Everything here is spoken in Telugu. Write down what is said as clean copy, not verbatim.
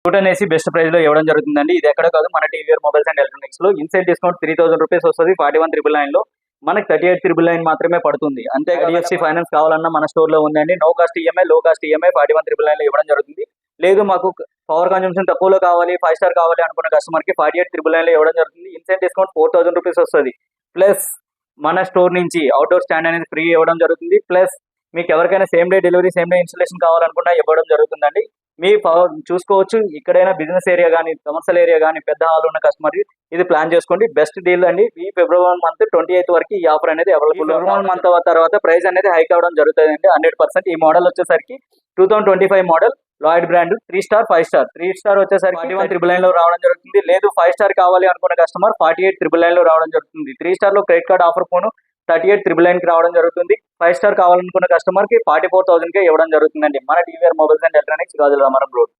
స్కూటర్ అనేసి బెస్ట్ ప్రైస్ లో ఇవ్వడం జరుగుతుందండి. ఇది ఎక్కడ కాదు, మన టీవీఆర్ మొబైల్స్ అండ్ ఎలక్ట్రానిక్స్ లో ఇన్సైడ్ డిస్కౌంట్ 3000 రూపీస్ వస్తుంది. 41,999 లో మనకి 38,999 మాత్రమే పడుతుంది. అంతే ఐడిఎఫ్సి ఫైనాన్స్ కావాలన్నా మన స్టోర్ లో ఉందండి. నో కాస్ట్ ఈఎంఐ, లో కాస్ట్ ఈఎంఐ 41,999 లో ఇవ్వడం జరుగుతుంది. లేదు మాకు పవర్ కన్జంప్షన్ తక్కువలో కావాలి, 5 స్టార్ కావాలి అనుకున్న కస్టమర్ కి 48,999 లో ఇవ్వడం జరుగుతుంది. ఇన్సైడ్ డిస్కౌంట్ 4,000 రూపీస్ వస్తుంది. ప్లస్ మన స్టోర్ నుంచి అవుట్డోర్ స్టాండ్ అనేది ఫ్రీ ఇవ్వడం జరుగుతుంది. ప్లస్ మీకు ఎవరికైనా same day delivery, same day installation కావాలనుకున్నా ఇవ్వడం జరుగుతుందండి. మీ చూసుకోవచ్చు, ఇక్కడైనా బిజినెస్ ఏరియా కానీ, కమర్షియల్ ఏరియా కానీ, పెద్ద హాల్ ఉన్న కస్టమర్ ఇది ప్లాన్ చేసుకోండి. బెస్ట్ డీల్ అండి. ఈ ఫిబ్రవరి మంత్ 28 వరకు ఈ ఆఫర్ అనేది అవైలబుల్. ఫిబ్రవరి మంత్ తర్వాత ప్రైస్ అనేది హైక్ అవడం జరుగుతుంది 100%. ఈ మోడల్ వచ్చేసరికి 2025 model Lloyd brand 3 star 5 star. 3 star వచ్చేసరికి 41,999 లో రావడం జరుగుతుంది. లేదు 5 స్టార్ కావాలి అనుకున్న కస్టమర్ 48,999 లో రావడం జరుగుతుంది. 3 స్టార్ లో క్రెడిట్ కార్డ్ ఆఫర్ ఫోన్ 38,999 కి రావడం జరుగుతుంది. 5 స్టార్ కావాలనుకున్న కస్టమర్ కి 44,000 కే ఇవ్వడం జరుగుతుందండి. మన TVR mobiles and electronics, Gajula Ramaram road.